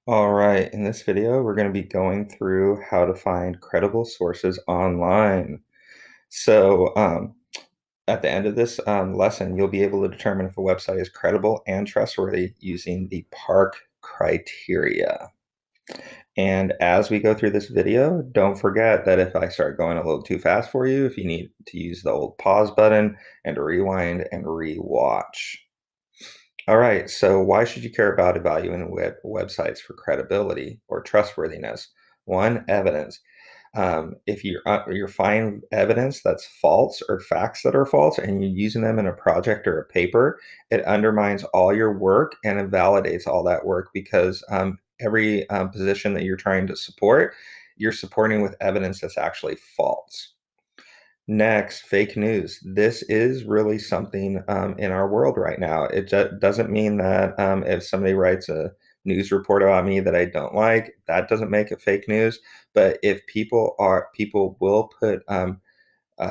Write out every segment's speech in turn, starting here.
All right, in this video, we're going to be going through how to find credible sources online. So, at the end of this lesson, you'll be able to determine if a website is credible and trustworthy using the PARC criteria. And as we go through this video, don't forget that if I start going a little too fast for you, if you need to use the old pause button and rewind and rewatch. All right, so why should you care about evaluating websites for credibility or trustworthiness? One, evidence. If you're finding evidence that's false or facts that are false, and you're using them in a project or a paper, it undermines all your work and invalidates all that work because every position that you're trying to support, you're supporting with evidence that's actually false. Next, fake news. This is really something in our world right now. It doesn't mean that if somebody writes a news report about me that I don't like, that doesn't make it fake news. But if people will put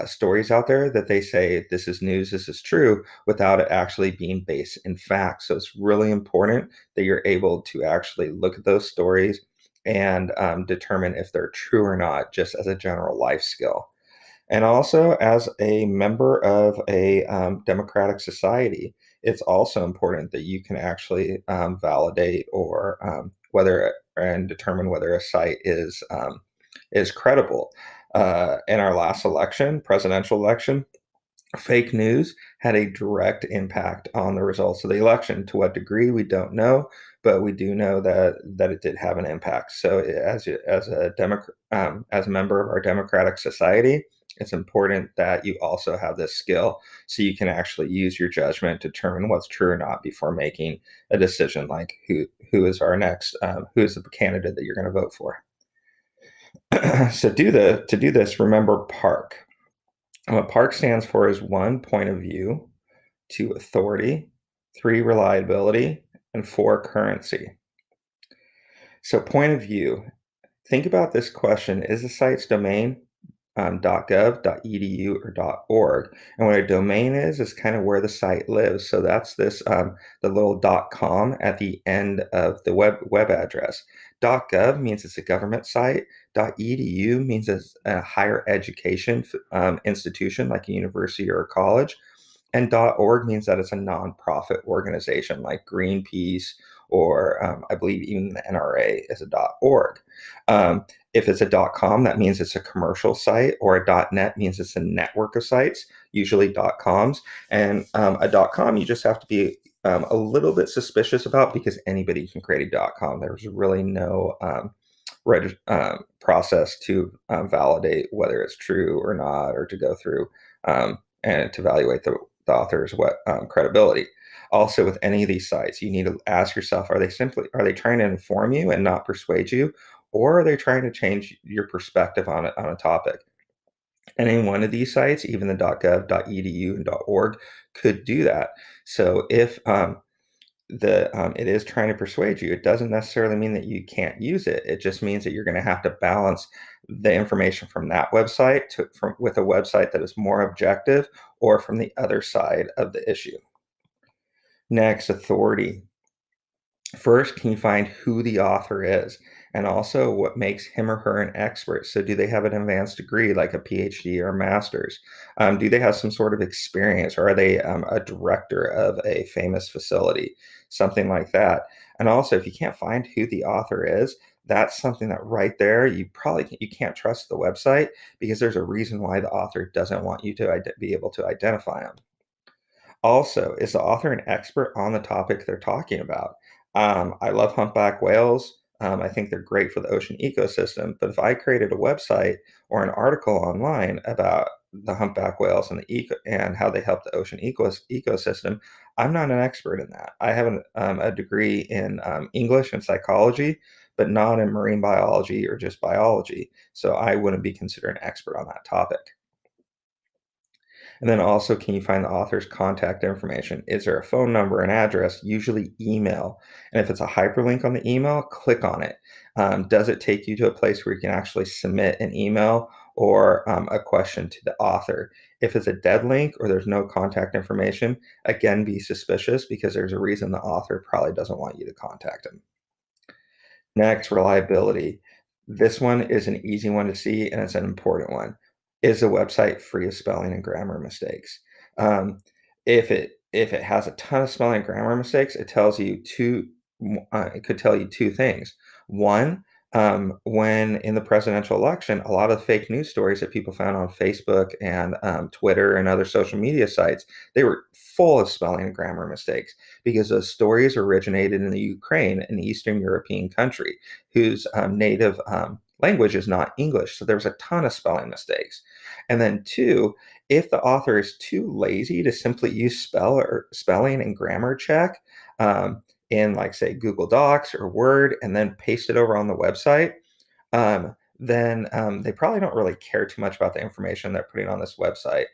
stories out there that they say this is news, this is true, without it actually being based in fact. So it's really important that you're able to actually look at those stories and determine if they're true or not, just as a general life skill. And also, as a member of a democratic society, it's also important that you can actually validate or whether and determine whether a site is credible. In our last election, presidential election, fake news had a direct impact on the results of the election. To what degree, we don't know, but we do know that it did have an impact. So, as a member of our democratic society, it's important that you also have this skill so you can actually use your judgment to determine what's true or not before making a decision like who is our next who is the candidate that you're going to vote for. So to do this, remember PARC. And what PARC stands for is one, point of view, two, authority, three, reliability, and four, currency. So point of view, think about this question: is the site's domain .gov, .edu, or .org? And what a domain is kind of where the site lives. So that's this the little .com at the end of the web address. .gov means it's a government site. .edu means it's a higher education institution like a university or a college. And .org means that it's a nonprofit organization like Greenpeace or I believe even the NRA is a .org. If it's a .com, that means it's a commercial site, or a .net means it's a network of sites, usually .coms. And a .com, you just have to be a little bit suspicious about because anybody can create a .com. There's really no process to validate whether it's true or not, or to go through and to evaluate the author's credibility. Also, with any of these sites, you need to ask yourself: are they trying to inform you and not persuade you, or are they trying to change your perspective on a topic? Any one of these sites, even the .gov, .edu, and .org, could do that. So if it is trying to persuade you, it doesn't necessarily mean that you can't use it. It just means that you're going to have to balance the information from that website with a website that is more objective, or from the other side of the issue. Next, authority. First, can you find who the author is, and also what makes him or her an expert? So, do they have an advanced degree like a PhD or a master's? Do they have some sort of experience, or are they a director of a famous facility? Something like that. And also, if you can't find who the author is, that's something that right there you can't trust the website, because there's a reason why the author doesn't want you to be able to identify them. Also, is the author an expert on the topic they're talking about? I love humpback whales. I think they're great for the ocean ecosystem. But if I created a website or an article online about the humpback whales and how they help the ocean ecosystem, I'm not an expert in that. I have a degree in English and psychology, but not in marine biology or just biology. So I wouldn't be considered an expert on that topic. And then also, can you find the author's contact information? Is there a phone number, an address, usually email? And if it's a hyperlink on the email, click on it. Does it take you to a place where you can actually submit an email or a question to the author? If it's a dead link or there's no contact information, again, be suspicious, because there's a reason the author probably doesn't want you to contact him. Next, reliability. This one is an easy one to see, and it's an important one. Is the website free of spelling and grammar mistakes? Um, if it has a ton of spelling and grammar mistakes, it could tell you two things. One, when in the presidential election, a lot of fake news stories that people found on Facebook and Twitter and other social media sites, they were full of spelling and grammar mistakes because those stories originated in the Ukraine, an Eastern European country whose native language is not English. So there was a ton of spelling mistakes. And then two, if the author is too lazy to simply use spelling and grammar check in, like, say, Google Docs or Word, and then paste it over on the website, then they probably don't really care too much about the information they're putting on this website.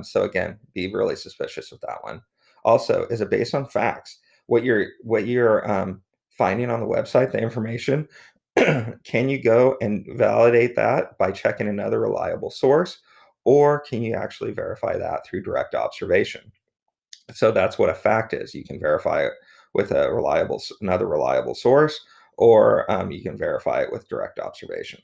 So again, be really suspicious with that one. Also, is it based on facts? What you're finding on the website, the information, can you go and validate that by checking another reliable source, or can you actually verify that through direct observation? So that's what a fact is. You can verify it with another reliable source, or you can verify it with direct observation.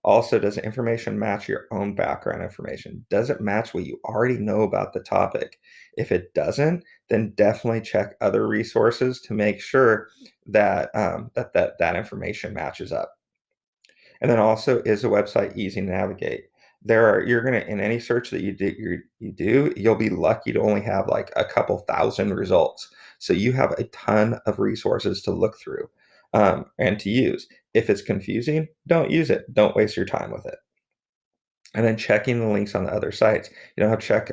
Also, does the information match your own background information? Does it match what you already know about the topic? If it doesn't, then definitely check other resources to make sure that information matches up. And then also, is the website easy to navigate? You're gonna, in any search that you do, you'll be lucky to only have like a couple thousand results. So you have a ton of resources to look through and to use. If it's confusing, don't use it. Don't waste your time with it. And then checking the links on the other sites. You don't have to check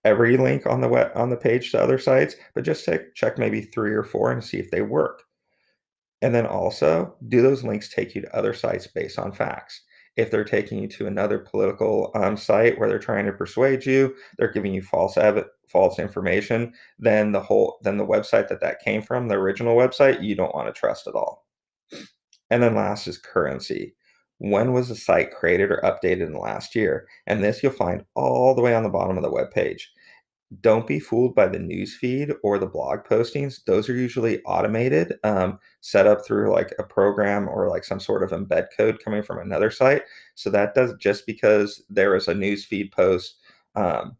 every link on the page to other sites, but just check maybe three or four and see if they work. And then also, do those links take you to other sites based on facts? If they're taking you to another political site where they're trying to persuade you, they're giving you false information, then the website that came from, the original website, you don't want to trust at all. And then last is currency. When was the site created or updated in the last year? And this you'll find all the way on the bottom of the web page. Don't be fooled by the news feed or the blog postings. Those are usually automated, set up through like a program or like some sort of embed code coming from another site. So that does just because there is a news feed post um,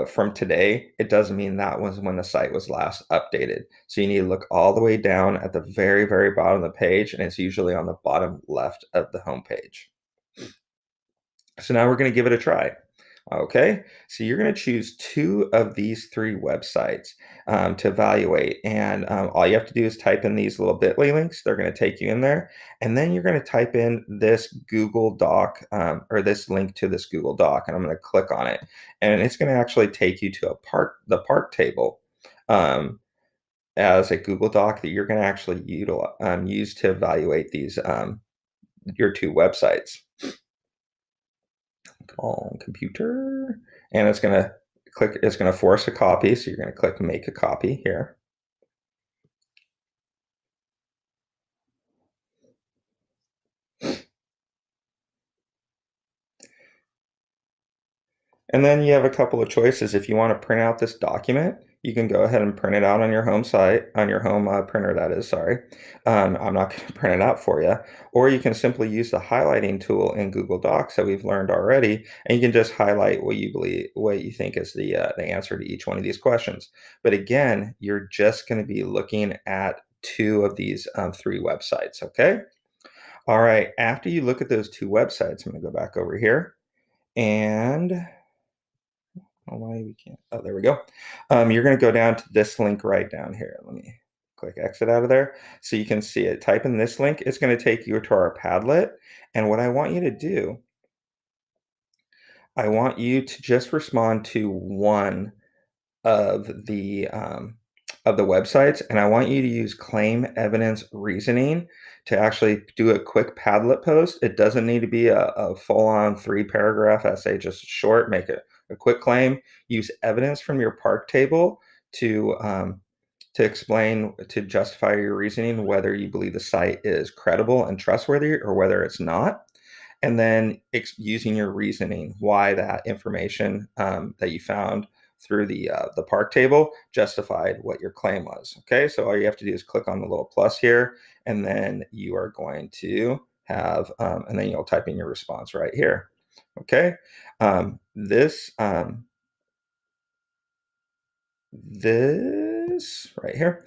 from today, it doesn't mean that was when the site was last updated. So you need to look all the way down at the very, very bottom of the page, and it's usually on the bottom left of the home page. So now we're going to give it a try. Okay, so you're going to choose two of these three websites to evaluate. And all you have to do is type in these little bit.ly links. They're going to take you in there. And then you're going to type in this Google Doc or this link to this Google Doc. And I'm going to click on it. And it's going to actually take you to the park table as a Google Doc that you're going to actually use to evaluate these your two websites. On computer, and it's gonna force a copy, so you're gonna click make a copy here. And then you have a couple of choices. If you want to print out this document, you can go ahead and print it out on your home site, on your home printer, that is, sorry. I'm not going to print it out for you. Or you can simply use the highlighting tool in Google Docs that we've learned already, and you can just highlight what you think is the answer to each one of these questions. But again, you're just going to be looking at two of these three websites, okay? All right, after you look at those two websites, I'm going to go back over here and oh, why we can't? Oh, there we go. You're going to go down to this link right down here. Let me click exit out of there so you can see it. Type in this link. It's going to take you to our Padlet. And what I want you to do, I want you to just respond to one of the websites, and I want you to use claim evidence reasoning to actually do a quick Padlet post. It doesn't need to be a full-on 3-paragraph essay, just short. Make it a quick claim. Use evidence from your park table to explain, to justify your reasoning, whether you believe the site is credible and trustworthy or whether it's not. And then using your reasoning, why that information that you found through the park table justified what your claim was. Okay, so all you have to do is click on the little plus here, and then you are going to have, and then you'll type in your response right here. Okay, this this right here.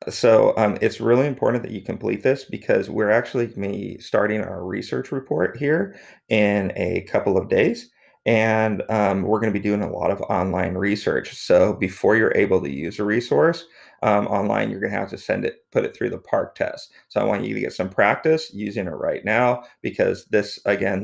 So it's really important that you complete this because we're actually going to be starting our research report here in a couple of days. And we're going to be doing a lot of online research. So before you're able to use a resource online, you're going to have to put it through the park test. So I want you to get some practice using it right now because this, again,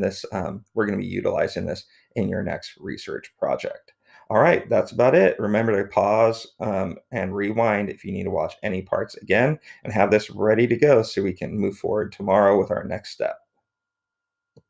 we're going to be utilizing this in your next research project. All right, that's about it. Remember to pause and rewind if you need to watch any parts again and have this ready to go so we can move forward tomorrow with our next step.